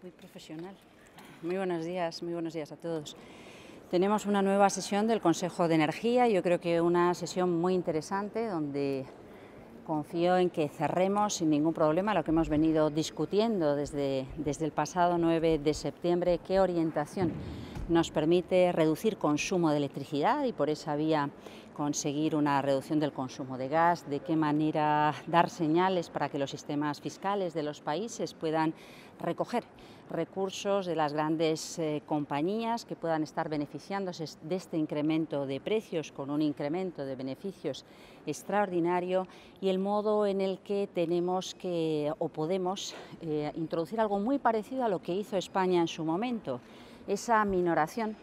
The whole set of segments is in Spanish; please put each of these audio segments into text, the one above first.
Muy profesional. Muy buenos días a todos. Tenemos una nueva sesión del Consejo de Energía, yo creo que una sesión muy interesante donde confío en que cerremos sin ningún problema lo que hemos venido discutiendo desde el pasado 9 de septiembre, qué orientación nos permite reducir consumo de electricidad y por esa vía conseguir una reducción del consumo de gas, de qué manera dar señales para que los sistemas fiscales de los países puedan recoger recursos de las grandes compañías que puedan estar beneficiándose de este incremento de precios con un incremento de beneficios extraordinario y el modo en el que tenemos que o podemos introducir algo muy parecido a lo que hizo España en su momento, esa minoración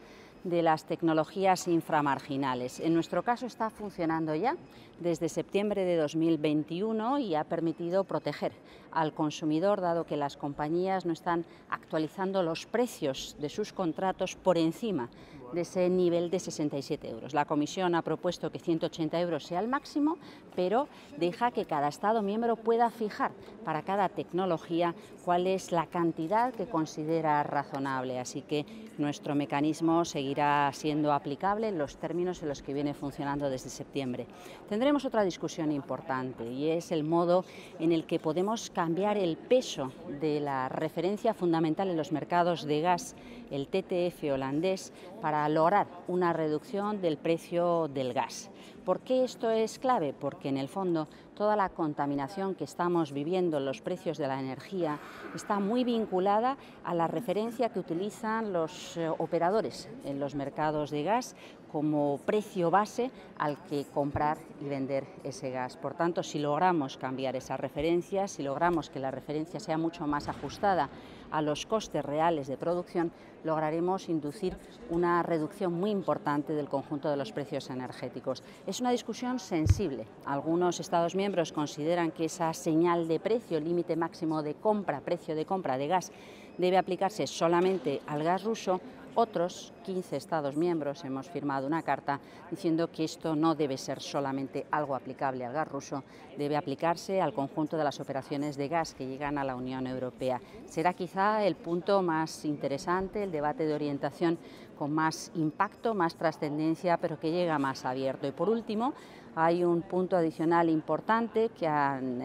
de las tecnologías inframarginales. En nuestro caso está funcionando ya desde septiembre de 2021 y ha permitido proteger al consumidor, dado que las compañías no están actualizando los precios de sus contratos por encima de ese nivel de 67 euros. La Comisión ha propuesto que 180 euros sea el máximo, pero deja que cada Estado miembro pueda fijar para cada tecnología cuál es la cantidad que considera razonable. Así que nuestro mecanismo seguirá siendo aplicable en los términos en los que viene funcionando desde septiembre. Tendremos otra discusión importante y es el modo en el que podemos cambiar el peso de la referencia fundamental en los mercados de gas, el TTF holandés, para lograr una reducción del precio del gas. ¿Por qué esto es clave? Porque en el fondo toda la contaminación que estamos viviendo en los precios de la energía está muy vinculada a la referencia que utilizan los operadores en los mercados de gas como precio base al que comprar y vender ese gas. Por tanto, si logramos cambiar esa referencia, si logramos que la referencia sea mucho más ajustada a los costes reales de producción, lograremos inducir una reducción muy importante del conjunto de los precios energéticos. Es una discusión sensible. Algunos Estados miembros consideran que esa señal de precio, límite máximo de compra, precio de compra de gas, debe aplicarse solamente al gas ruso. Otros 15 Estados miembros hemos firmado una carta diciendo que esto no debe ser solamente algo aplicable al gas ruso, debe aplicarse al conjunto de las operaciones de gas que llegan a la Unión Europea. Será quizá el punto más interesante, el debate de orientación con más impacto, más trascendencia, pero que llega más abierto. Y por último, hay un punto adicional importante que han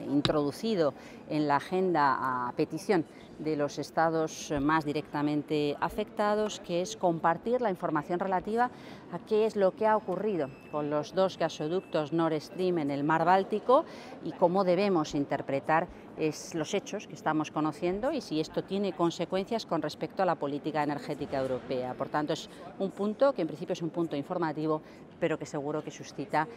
introducido en la agenda a petición de los estados más directamente afectados, que es compartir la información relativa a qué es lo que ha ocurrido con los dos gasoductos Nord Stream en el mar Báltico y cómo debemos interpretar los hechos que estamos conociendo y si esto tiene consecuencias con respecto a la política energética europea. Por tanto, es un punto que en principio es un punto informativo, pero que seguro que suscita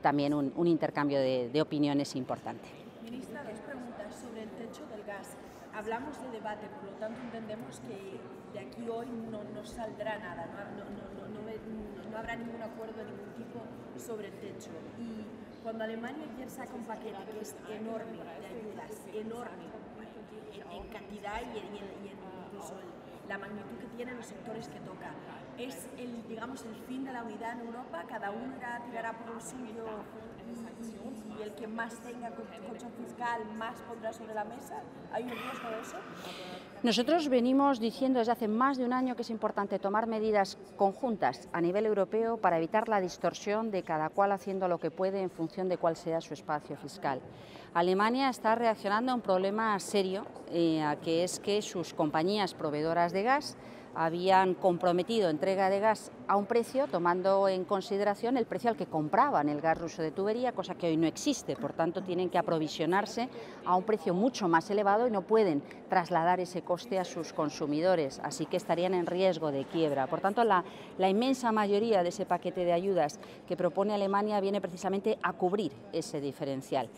también un intercambio de opiniones importante. Ministra, dos preguntas sobre el techo del gas. Hablamos de debate, por lo tanto entendemos que de aquí hoy no saldrá nada, no habrá ningún acuerdo de ningún tipo sobre el techo. Y cuando Alemania ayer saca un paquete que es enorme de ayudas, enorme en cantidad y incluso la magnitud que tiene los sectores que toca, es el fin de la unidad en Europa, cada uno tirará por lo suyo y el que más tenga colchón fiscal más pondrá sobre la mesa. ¿Hay un riesgo de eso? Nosotros venimos diciendo desde hace más de un año que es importante tomar medidas conjuntas a nivel europeo para evitar la distorsión de cada cual haciendo lo que puede en función de cuál sea su espacio fiscal. Alemania está reaccionando a un problema serio, que es que sus compañías proveedoras de gas habían comprometido entrega de gas a un precio tomando en consideración el precio al que compraban el gas ruso de tubería, cosa que hoy no existe. Por tanto, tienen que aprovisionarse a un precio mucho más elevado y no pueden trasladar ese coste a sus consumidores, así que estarían en riesgo de quiebra. Por tanto, la inmensa mayoría de ese paquete de ayudas que propone Alemania viene precisamente a cubrir ese diferencial.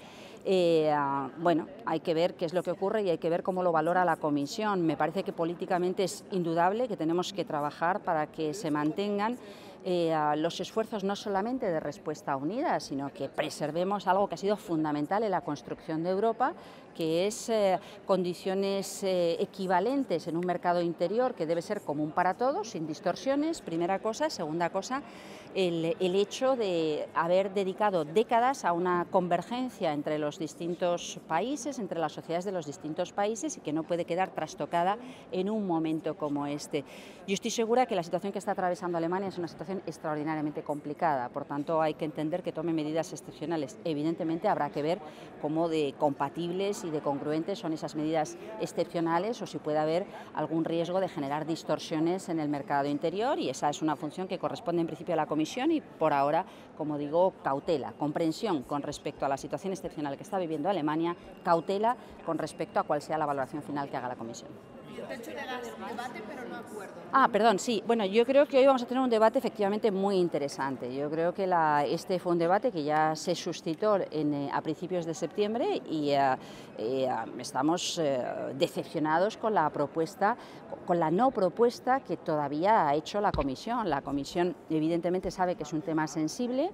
Bueno, hay que ver qué es lo que ocurre y hay que ver cómo lo valora la Comisión. Me parece que políticamente es indudable que tenemos que trabajar para que se mantengan los esfuerzos no solamente de respuesta unida, sino que preservemos algo que ha sido fundamental en la construcción de Europa, que es condiciones equivalentes en un mercado interior que debe ser común para todos, sin distorsiones, primera cosa. Segunda cosa, el hecho de haber dedicado décadas a una convergencia entre los distintos países, entre las sociedades de los distintos países, y que no puede quedar trastocada en un momento como este. Yo estoy segura que la situación que está atravesando Alemania es una situación extraordinariamente complicada, por tanto hay que entender que tome medidas excepcionales. Evidentemente habrá que ver cómo de compatibles y de congruentes son esas medidas excepcionales, o si puede haber algún riesgo de generar distorsiones en el mercado interior, y esa es una función que corresponde en principio a la Comisión, y por ahora, como digo, cautela, comprensión con respecto a la situación excepcional que está viviendo Alemania, cautela con respecto a cuál sea la valoración final que haga la Comisión. El techo de gas, debate pero no acuerdo. Perdón, sí. Bueno, yo creo que hoy vamos a tener un debate efectivamente muy interesante. Yo creo que este fue un debate que ya se suscitó a principios de septiembre, y estamos decepcionados con la propuesta, con la no propuesta que todavía ha hecho la Comisión. La Comisión evidentemente sabe que es un tema sensible,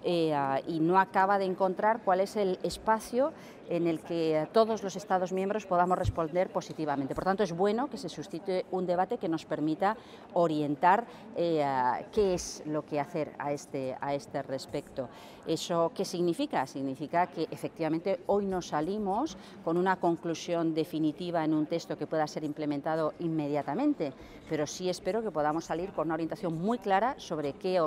y no acaba de encontrar cuál es el espacio en el que todos los Estados miembros podamos responder positivamente. Por tanto, es bueno que se suscite un debate que nos permita orientar qué es lo que hacer a este respecto. ¿Eso qué significa? Significa que efectivamente hoy no salimos con una conclusión definitiva en un texto que pueda ser implementado inmediatamente, pero sí espero que podamos salir con una orientación muy clara sobre qué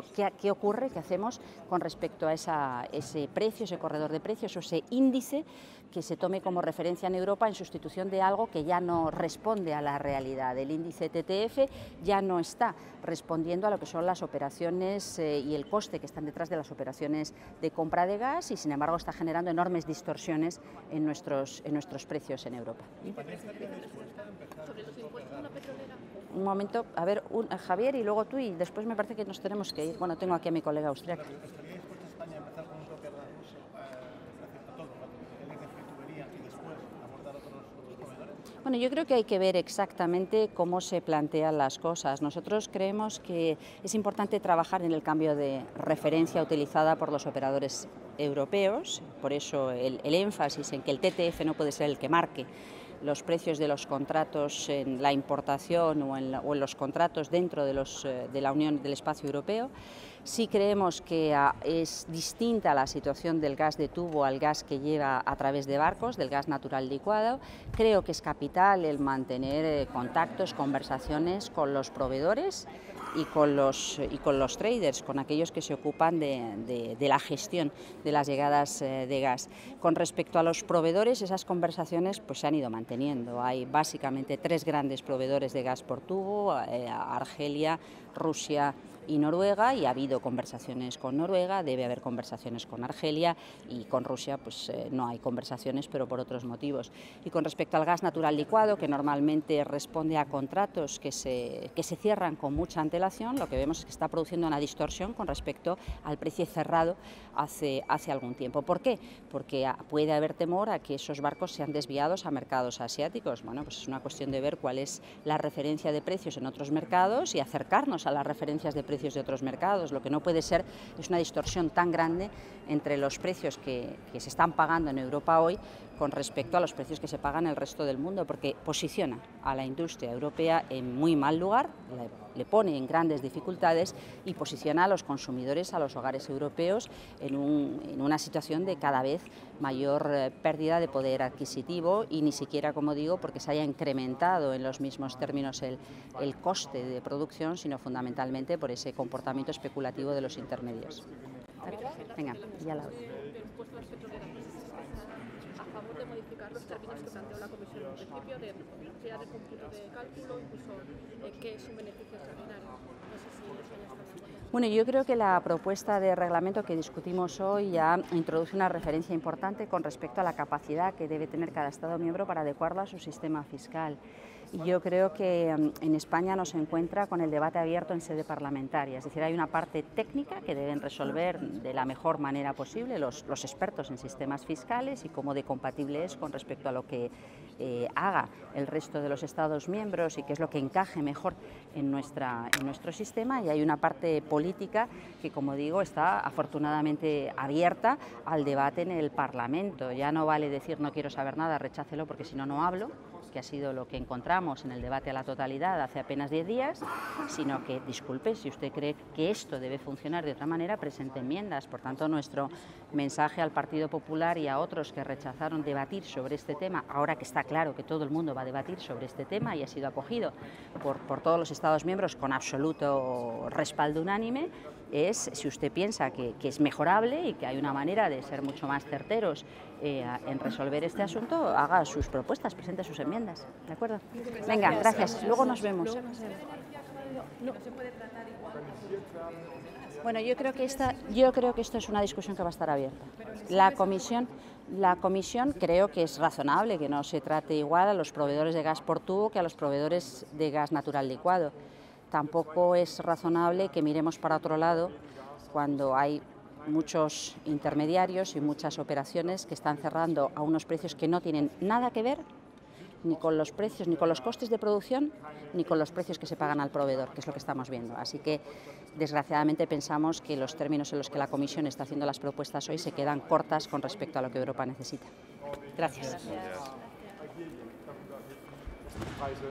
ocurre, qué hacemos con respecto a ese precio, ese corredor de precios, o ese índice que se tome como referencia en Europa en sustitución de algo que ya no responde a la realidad. El índice TTF ya no está respondiendo a lo que son las operaciones y el coste que están detrás de las operaciones de compra de gas, y sin embargo está generando enormes distorsiones en nuestros precios en Europa. Un momento, a ver, Javier y luego tú, y después me parece que nos tenemos que ir. Bueno, tengo aquí a mi colega austriaca. Bueno, yo creo que hay que ver exactamente cómo se plantean las cosas. Nosotros creemos que es importante trabajar en el cambio de referencia utilizada por los operadores europeos, por eso el énfasis en que el TTF no puede ser el que marque los precios de los contratos en la importación o en los contratos dentro de la Unión, del espacio europeo. Sí creemos que es distinta la situación del gas de tubo al gas que lleva a través de barcos, del gas natural licuado. Creo que es capital el mantener contactos, conversaciones con los proveedores y con los traders, con aquellos que se ocupan de la gestión de las llegadas de gas. Con respecto a los proveedores, esas conversaciones pues se han ido manteniendo. Hay básicamente 3 grandes proveedores de gas por tubo: Argelia, Rusia y Noruega, y ha habido conversaciones con Noruega, debe haber conversaciones con Argelia, y con Rusia pues no hay conversaciones, pero por otros motivos. Y con respecto al gas natural licuado, que normalmente responde a contratos que se cierran con mucha antelación, lo que vemos es que está produciendo una distorsión con respecto al precio cerrado hace algún tiempo. ¿Por qué? Porque puede haber temor a que esos barcos sean desviados a mercados asiáticos. Bueno, pues es una cuestión de ver cuál es la referencia de precios en otros mercados y acercarnos a las referencias de precios de otros mercados. Lo que no puede ser es una distorsión tan grande entre los precios que se están pagando en Europa hoy con respecto a los precios que se pagan en el resto del mundo, porque posiciona a la industria europea en muy mal lugar, le pone en grandes dificultades, y posiciona a los consumidores, a los hogares europeos, en una situación de cada vez mayor pérdida de poder adquisitivo, y ni siquiera, como digo, porque se haya incrementado en los mismos términos el coste de producción, sino fundamentalmente por ese comportamiento especulativo de los intermedios. Venga, ya la a favor de modificar los términos que planteó la Comisión en principio, de velocidad de cómputo de cálculo, incluso que es un beneficio extraordinario. No sé si eso ya está de acuerdo. Bueno, yo creo que la propuesta de reglamento que discutimos hoy ya introduce una referencia importante con respecto a la capacidad que debe tener cada Estado miembro para adecuarlo a su sistema fiscal. Y yo creo que en España nos encuentra con el debate abierto en sede parlamentaria, es decir, hay una parte técnica que deben resolver de la mejor manera posible los expertos en sistemas fiscales y cómo de compatible es con respecto a lo que haga el resto de los Estados miembros y qué es lo que encaje mejor en nuestro sistema, y hay una parte política que, como digo, está afortunadamente abierta al debate en el Parlamento. Ya no vale decir no quiero saber nada, rechácelo porque si no, no hablo, que ha sido lo que encontramos en el debate a la totalidad hace apenas 10 días, sino que, disculpe, si usted cree que esto debe funcionar de otra manera, presente enmiendas. Por tanto, nuestro mensaje al Partido Popular y a otros que rechazaron debatir sobre este tema, ahora que está claro que todo el mundo va a debatir sobre este tema y ha sido acogido por todos los Estados miembros con absoluto respaldo unánime, es, si usted piensa que es mejorable y que hay una manera de ser mucho más certeros en resolver este asunto, haga sus propuestas, presente sus enmiendas, ¿de acuerdo? Venga, gracias, luego nos vemos. Bueno, yo creo que esto es una discusión que va a estar abierta. La comisión creo que es razonable que no se trate igual a los proveedores de gas por tubo que a los proveedores de gas natural licuado. Tampoco es razonable que miremos para otro lado cuando hay muchos intermediarios y muchas operaciones que están cerrando a unos precios que no tienen nada que ver ni con los precios, ni con los costes de producción, ni con los precios que se pagan al proveedor, que es lo que estamos viendo. Así que, desgraciadamente, pensamos que los términos en los que la Comisión está haciendo las propuestas hoy se quedan cortas con respecto a lo que Europa necesita. Gracias.